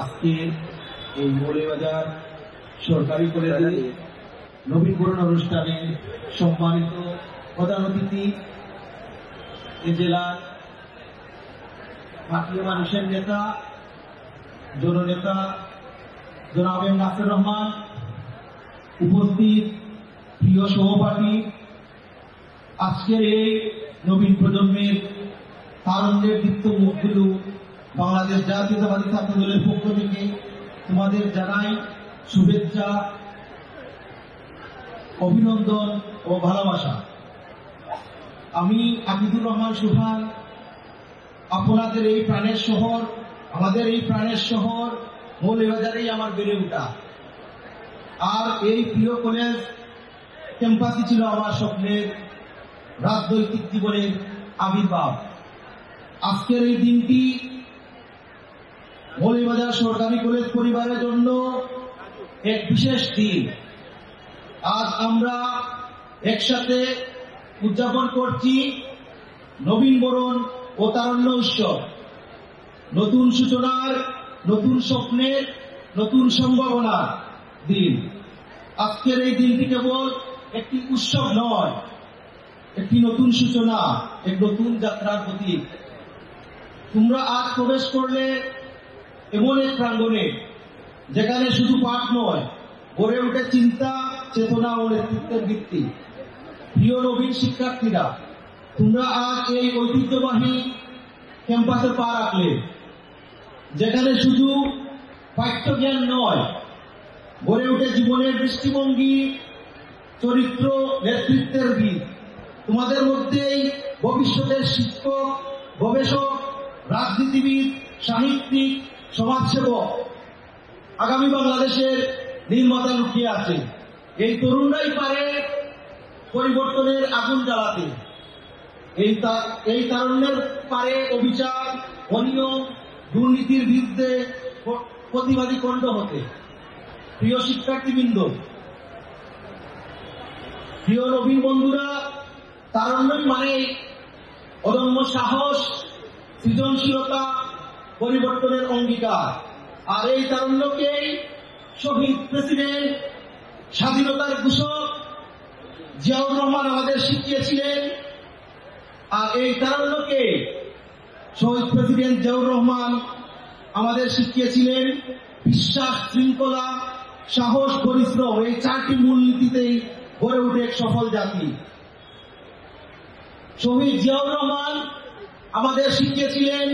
আজকে এই মৌলভীবাজার সরকারি কলেজে নবীনবরণ অনুষ্ঠানে সম্মানিত প্রধান অতিথি এ জেলার জাতীয় মানুষের নেতা জননেতা জনাব নাসির রহমান, উপস্থিত প্রিয় সহপাঠী, আজকের এই নবীন প্রজন্মের তারুণ্যের দীপ্ত মুখগুলো বাংলাদেশ জাতীয়তাবাদী ছাত্র দলের পক্ষ থেকে তোমাদের জানাই শুভেচ্ছা, অভিনন্দন ও ভালোবাসা। আমি আকিদুর রহমান সুহান, আপনাদের এই প্রাণের শহর, আমাদের এই প্রাণের শহর মৌলভীবাজারেই আমার বেড়ে ওঠা। আর এই প্রিয় কলেজ ক্যাম্পাসই ছিল আমার স্বপ্নের রাজনৈতিক জীবনের আবির্ভাব। আজকের এই দিনটি মৌলভীবাজার সরকারি কলেজ পরিবারের জন্য এক বিশেষ দিন। আজ আমরা একসাথে উদযাপন করছি নবীনবরণ ও তারুণ্য উৎসব। নতুন সূচনার, নতুন স্বপ্নের, নতুন সম্ভাবনার দিন। আজকের এই দিনটি কেবল একটি উৎসব নয়, একটি নতুন সূচনা, এক নতুন যাত্রার প্রতীক। তোমরা আজ প্রবেশ করলে এমন এক প্রাঙ্গণে যেখানে শুধু পাঠ নয়, গড়ে ওঠে চিন্তা, চেতনা ও নেতৃত্বের ভিত্তি। প্রিয় নবীন শিক্ষার্থীরা, তোমরা আজ এই ঐতিহ্যবাহী ক্যাম্পাসে পা রাখলে, যেখানে শুধু পাঠ্যজ্ঞান নয়, গড়ে ওঠে জীবনের দৃষ্টিভঙ্গি, চরিত্র, নেতৃত্বের দিক। তোমাদের মধ্যেই ভবিষ্যতের শিক্ষক, গবেষক, রাজনীতিবিদ, সাহিত্যিক, সমাজসেবক, আগামী বাংলাদেশের নির্মাতা লুকিয়ে আছে। এই তরুণরাই পারে পরিবর্তনের আগুন জ্বালাতে। এই তারুণ্যের পারে অবিচার, অনিয়ম, দুর্নীতির বিরুদ্ধে প্রতিবাদী কণ্ঠ হতে। প্রিয় শিক্ষার্থীবৃন্দ, প্রিয় নবীন বন্ধুরা, তারুণ্যই মানে অদম্য সাহস, সৃজনশীলতা, পরিবর্তনের অঙ্গীকার। আর এই তারুণ্যকেই শহীদ প্রেসিডেন্ট, স্বাধীনতার ঘোষক জিয়াউর রহমান আমাদের শিখিয়েছিলেন। আর এই তারুণ্যকে শহীদ প্রেসিডেন্ট জিয়াউর রহমান আমাদের শিখিয়েছিলেন বিশ্বাস, শৃঙ্খলা, সাহস, পরিশ্রম। এই চারটি মূলনীতিতেই গড়ে ওঠে এক সফল জাতি। শহীদ জিয়াউর রহমান আমাদের শিখিয়েছিলেন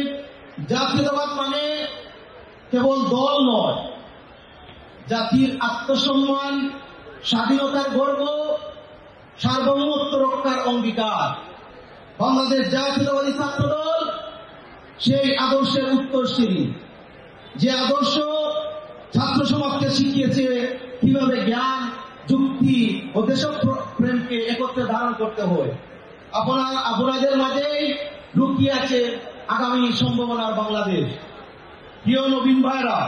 জাতীয়তাবাদ মানে কেবল দল নয়, জাতির আত্মসম্মান, স্বাধীনতার গর্ব, সার্বভৌমত্ব রক্ষার অঙ্গীকার। বাংলাদেশ জাতীয়তাবাদী ছাত্র দল সেই আদর্শের উত্তরসূরি, যে আদর্শ ছাত্র সমাজকে শিখিয়েছে কিভাবে জ্ঞান, যুক্তি ও দেশপ্রেমকে একত্রে ধারণ করতে হয়। আপনাদের মাঝেই লুকিয়ে আছে আগামী সম্ভাবনার বাংলাদেশ। প্রিয় নবীন ভাইরা,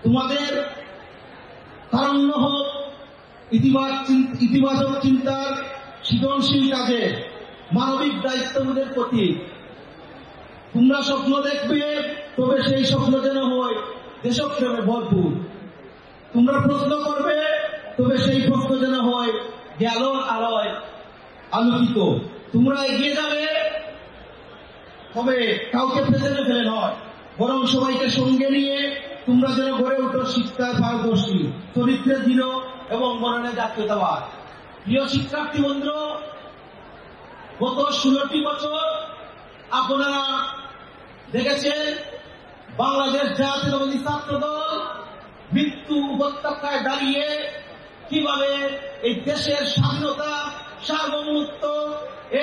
তোমাদের তারুণ্য হোক ইতিবাচক চিন্তার, সৃজনশীল কাজে, মানবিক দায়িত্ববোধের প্রতীক। তোমরা স্বপ্ন দেখবে, তবে সেই স্বপ্ন যেন হয় দেশপ্রেমে ভরপুর। তোমরা প্রশ্ন করবে, তবে সেই প্রশ্ন যেন হয় জ্ঞান আলোয় আলোকিত। তোমরা এগিয়ে যাবে, তবে কাউকে পেছনে ফেলে নয়, বরং সবাইকে সঙ্গে নিয়ে তোমরা যেন গড়ে ওঠো শিক্ষায় পারদর্শী, চরিত্রে দৃঢ় এবং মননে জাতীয়তাবাদ। প্রিয় শিক্ষার্থী বন্ধু, গত 16টি বছর আপনারা দেখেছেন বাংলাদেশ জাতীয়তাবাদী ছাত্র দল মৃত্যু উপত্যকায় দাঁড়িয়ে কিভাবে এই দেশের স্বাধীনতা, সার্বভৌমত্ব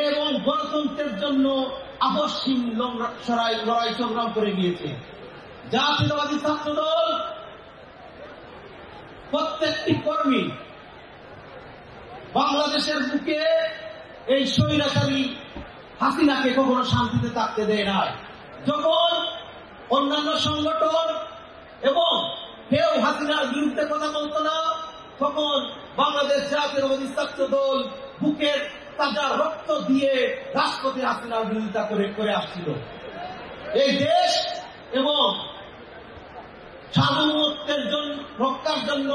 এবং গণতন্ত্রের জন্য আপসহীন লড়াই সংগ্রাম করে গিয়েছে। জাতীয়তাবাদী ছাত্র দল প্রত্যেকটি কর্মী বাংলাদেশের বুকে এই স্বৈরাচারী হাসিনাকে কখনো শান্তিতে থাকতে দেয় নাই। যখন অন্যান্য সংগঠন এবং কেউ হাসিনার বিরুদ্ধে কথা বলতো না, তখন বাংলাদেশ জাতীয়তাবাদী ছাত্র দল বুকের তাজা রক্ত দিয়ে রাষ্ট্রপতি হাসিনার বিরোধিতা করে আসছিল। এই দেশ এবং সার্বভৌমত্বের জন্য রক্ষার জন্য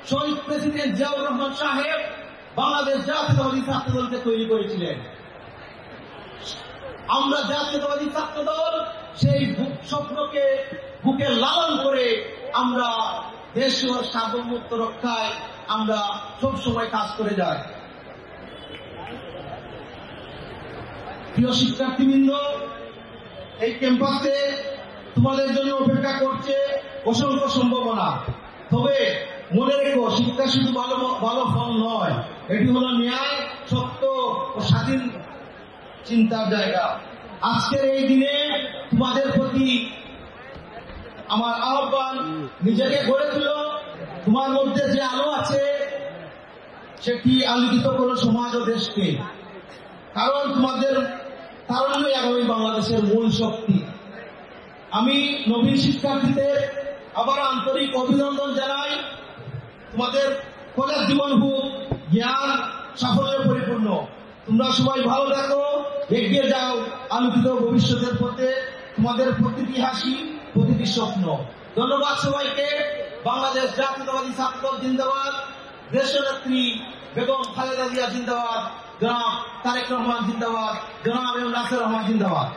শহীদ প্রেসিডেন্ট জিয়াউর রহমান সাহেব বাংলাদেশ জাতীয়তাবাদী ছাত্র দলকে তৈরি করেছিলেন। আমরা জাতীয়তাবাদী ছাত্র দল সেই স্বপ্নকে বুকে লালন করে আমরা দেশ ও সার্বভৌমত্ব রক্ষায় আমরা সবসময় কাজ করে যাই। প্রিয় শিক্ষার্থীবৃন্দ, এই ক্যাম্পাসে তোমাদের জন্য অপেক্ষা করছে অসংখ্য সম্ভাবনা। তবে মনে রেখো, শিক্ষা শুধু ভালো ফল নয়, এটি হলো ন্যায়, সত্য ও স্বাধীন চিন্তার জায়গা। আজকের এই দিনে তোমাদের প্রতি আমার আহ্বান, নিজেকে গড়ে তুলো। তোমার মধ্যে যে আলো আছে সেটি আলোকিত করো সমাজ ও দেশকে, কারণ তোমাদের তারুণ্যই আগামী বাংলাদেশের মূল শক্তি। আমি নবীন শিক্ষার্থীদের আবার আন্তরিক অভিনন্দন জানাই। তোমাদের কলেজ জীবন হোক জ্ঞান সাফল্যে পরিপূর্ণ। তোমরা সবাই ভালো থাকো, এগিয়ে যাও আলোকিত ভবিষ্যতের পথে। তোমাদের প্রতিটি হাসি, প্রতিটি স্বপ্ন। ধন্যবাদ সবাইকে। বাংলাদেশ জাতীয়তাবাদী ছাত্র দল জিন্দাবাদ, দেশনেত্রী বেগম খালেদা জিয়া জিন্দাবাদ, জনাব তারেক রহমান জিন্দাবাদ, জনাব নাসির রহমান জিন্দাবাদ।